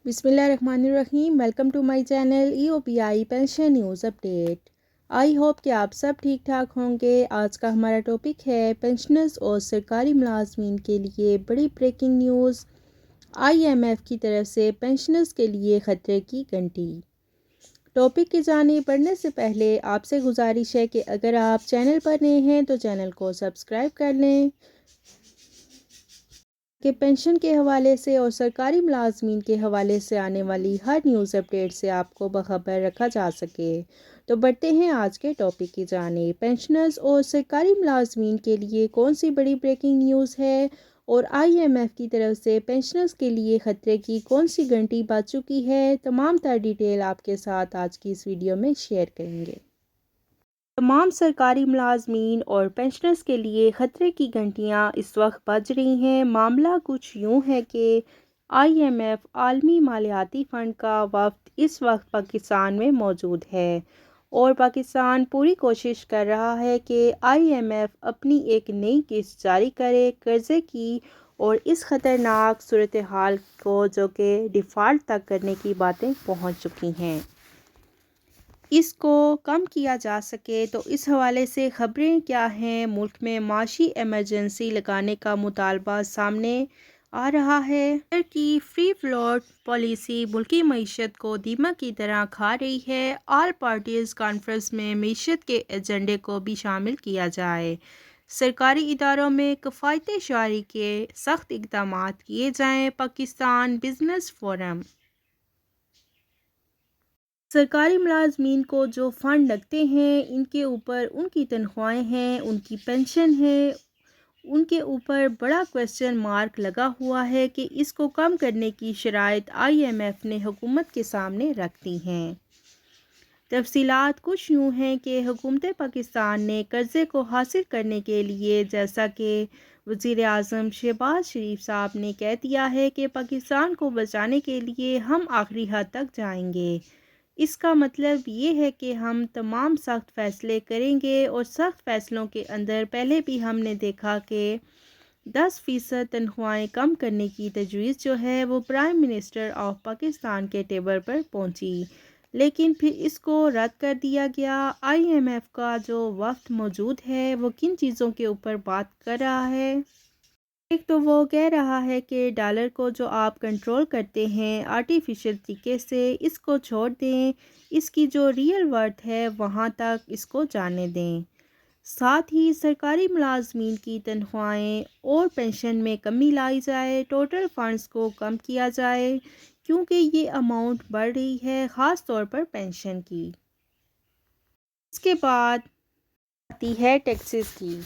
بسم اللہ الرحمن الرحیم۔ Welcome to my channel EOPI pension news update. I hope کہ آپ سب ٹھیک ٹھاک ہوں گے۔ آج کا ہمارا ٹاپک ہے پینشنرز اور سرکاری ملازمین کے لیے بڑی بریکنگ نیوز۔ IMF کی طرف سے پینشنرز کے لیے خطرے کی گھنٹی۔ ٹاپک کی جانب بڑھنے سے پہلے آپ سے گزارش ہے کہ اگر آپ چینل پر نئے ہیں تو چینل کو سبسکرائب کر لیں کہ پینشن کے حوالے سے اور سرکاری ملازمین کے حوالے سے آنے والی ہر نیوز اپڈیٹ سے آپ کو باخبر رکھا جا سکے۔ تو بڑھتے ہیں آج کے ٹاپک کی جانب۔ پینشنرز اور سرکاری ملازمین کے لیے کون سی بڑی بریکنگ نیوز ہے اور IMF کی طرف سے پینشنرز کے لیے خطرے کی کون سی گھنٹی بج چکی ہے، تمام تر ڈیٹیل آپ کے ساتھ آج کی اس ویڈیو میں شیئر کریں گے۔ تمام سرکاری ملازمین اور پینشنرز کے لیے خطرے کی گھنٹیاں اس وقت بج رہی ہیں۔ معاملہ کچھ یوں ہے کہ IMF عالمی مالیاتی فنڈ کا وفد اس وقت پاکستان میں موجود ہے اور پاکستان پوری کوشش کر رہا ہے کہ IMF اپنی ایک نئی قسط جاری کرے قرضے کی، اور اس خطرناک صورتحال کو جو کہ ڈیفالٹ تک کرنے کی باتیں پہنچ چکی ہیں، اس کو کم کیا جا سکے۔ تو اس حوالے سے خبریں کیا ہیں؟ ملک میں معاشی ایمرجنسی لگانے کا مطالبہ سامنے آ رہا ہے۔ صدر کی فری فلوٹ پالیسی ملکی معیشت کو دیمک کی طرح کھا رہی ہے۔ آل پارٹیز کانفرنس میں معیشت کے ایجنڈے کو بھی شامل کیا جائے، سرکاری اداروں میں کفایت جاری کے سخت اقدامات کیے جائیں۔ پاکستان بزنس فورم سرکاری ملازمین کو جو فنڈ لگتے ہیں، ان کے اوپر ان کی تنخواہیں ہیں، ان کی پینشن ہے، ان کے اوپر بڑا کوسچن مارک لگا ہوا ہے کہ اس کو کم کرنے کی شرائط IMF نے حکومت کے سامنے رکھ دی ہیں۔ تفصیلات کچھ یوں ہیں کہ حکومت پاکستان نے قرضے کو حاصل کرنے کے لیے، جیسا کہ وزیر اعظم شہباز شریف صاحب نے کہہ دیا ہے کہ پاکستان کو بچانے کے لیے ہم آخری حد تک جائیں گے۔ اس کا مطلب یہ ہے کہ ہم تمام سخت فیصلے کریں گے، اور سخت فیصلوں کے اندر پہلے بھی ہم نے دیکھا کہ 10% تنخواہیں کم کرنے کی تجویز جو ہے وہ پرائم منسٹر آف پاکستان کے ٹیبل پر پہنچی، لیکن پھر اس کو رد کر دیا گیا۔ IMF کا جو وفد موجود ہے وہ کن چیزوں کے اوپر بات کر رہا ہے؟ ایک تو وہ کہہ رہا ہے کہ ڈالر کو جو آپ کنٹرول کرتے ہیں آرٹیفیشل طریقے سے، اس کو چھوڑ دیں، اس کی جو ریئل ورتھ ہے وہاں تک اس کو جانے دیں۔ ساتھ ہی سرکاری ملازمین کی تنخواہیں اور پینشن میں کمی لائی جائے، ٹوٹل فنڈز کو کم کیا جائے کیونکہ یہ اماؤنٹ بڑھ رہی ہے، خاص طور پر پینشن کی۔ اس کے بعد آتی ہے ٹیکسز کی۔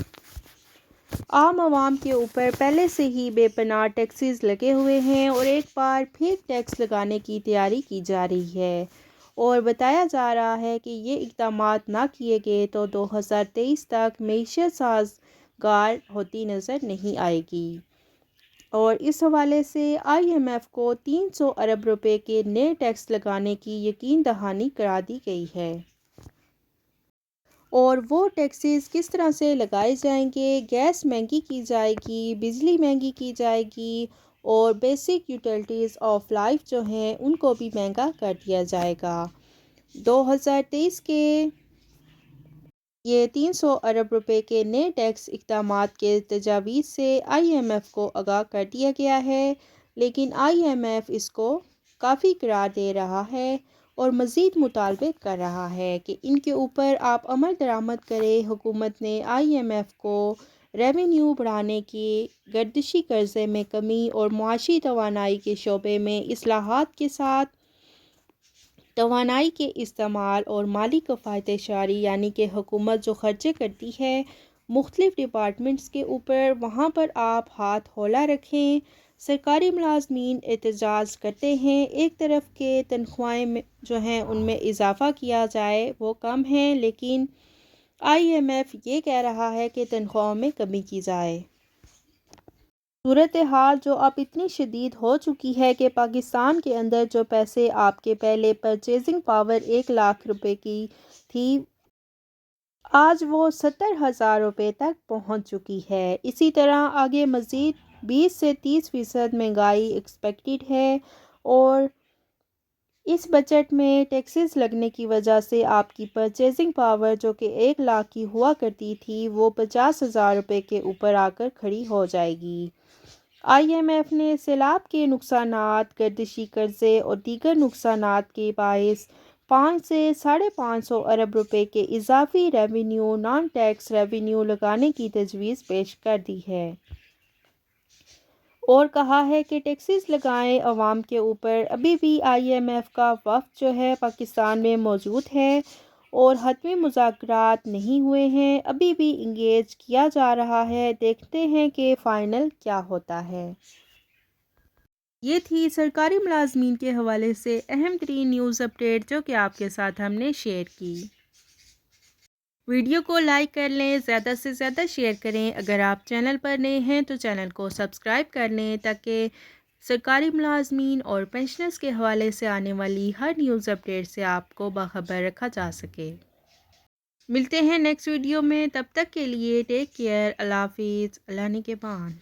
عام عوام کے اوپر پہلے سے ہی بے پناہ ٹیکسز لگے ہوئے ہیں، اور ایک بار پھر ٹیکس لگانے کی تیاری کی جا رہی ہے، اور بتایا جا رہا ہے کہ یہ اقدامات نہ کیے گئے تو 2023 تک معیشت سازگار ہوتی نظر نہیں آئے گی۔ اور اس حوالے سے IMF کو 300 ارب روپے کے نئے ٹیکس لگانے کی یقین دہانی کرا دی گئی ہے۔ اور وہ ٹیکسز کس طرح سے لگائے جائیں گے؟ گیس مہنگی کی جائے گی، بجلی مہنگی کی جائے گی، اور بیسک یوٹیلٹیز آف لائف جو ہیں ان کو بھی مہنگا کر دیا جائے گا۔ 2023 کے یہ 300 ارب روپے کے نئے ٹیکس اقدامات کے تجاویز سے IMF کو آگاہ کر دیا گیا ہے، لیکن IMF اس کو کافی قرار دے رہا ہے اور مزید مطالبے کر رہا ہے کہ ان کے اوپر آپ عمل درآمد کریں۔ حکومت نے IMF کو ریونیو بڑھانے کی، گردشی قرضے میں کمی اور معاشی توانائی کے شعبے میں اصلاحات کے ساتھ توانائی کے استعمال اور مالی کفایت جاری، یعنی کہ حکومت جو خرچے کرتی ہے مختلف ڈپارٹمنٹس کے اوپر، وہاں پر آپ ہاتھ ہولہ رکھیں۔ سرکاری ملازمین احتجاج کرتے ہیں، ایک طرف کے تنخواہیں جو ہیں ان میں اضافہ کیا جائے وہ کم ہیں، لیکن IMF یہ کہہ رہا ہے کہ تنخواہوں میں کمی کی جائے۔ صورتحال جو اب اتنی شدید ہو چکی ہے کہ پاکستان کے اندر جو پیسے آپ کے پہلے پرچیزنگ پاور 1 لاکھ روپے کی تھی، آج وہ 70,000 روپے تک پہنچ چکی ہے۔ اسی طرح آگے مزید 20 سے 30% مہنگائی ایکسپیکٹڈ ہے، اور اس بجٹ میں ٹیکسز لگنے کی وجہ سے آپ کی پرچیزنگ پاور جو کہ 1 لاکھ کی ہوا کرتی تھی وہ 50,000 روپے کے اوپر آ کر کھڑی ہو جائے گی۔ آئی ایم ایف نے سیلاب کے نقصانات، گردشی قرضے اور دیگر نقصانات کے باعث 5 سے 550 ارب روپے کے اضافی ریونیو نان ٹیکس ریونیو لگانے کی تجویز پیش کر دی ہے اور کہا ہے کہ ٹیکسز لگائیں عوام کے اوپر۔ ابھی بھی آئی ایم ایف کا وفد جو ہے پاکستان میں موجود ہے اور حتمی مذاکرات نہیں ہوئے ہیں، ابھی بھی انگیج کیا جا رہا ہے۔ دیکھتے ہیں کہ فائنل کیا ہوتا ہے۔ یہ تھی سرکاری ملازمین کے حوالے سے اہم ترین نیوز اپڈیٹ جو کہ آپ کے ساتھ ہم نے شیئر کی۔ ویڈیو کو لائک کر لیں، زیادہ سے زیادہ شیئر کریں۔ اگر آپ چینل پر نئے ہیں تو چینل کو سبسکرائب کر لیں تاکہ سرکاری ملازمین اور پینشنرز کے حوالے سے آنے والی ہر نیوز اپڈیٹ سے آپ کو باخبر رکھا جا سکے۔ ملتے ہیں نیکسٹ ویڈیو میں، تب تک کے لیے ٹیک کیئر، اللہ حافظ، اللہ نگہبان۔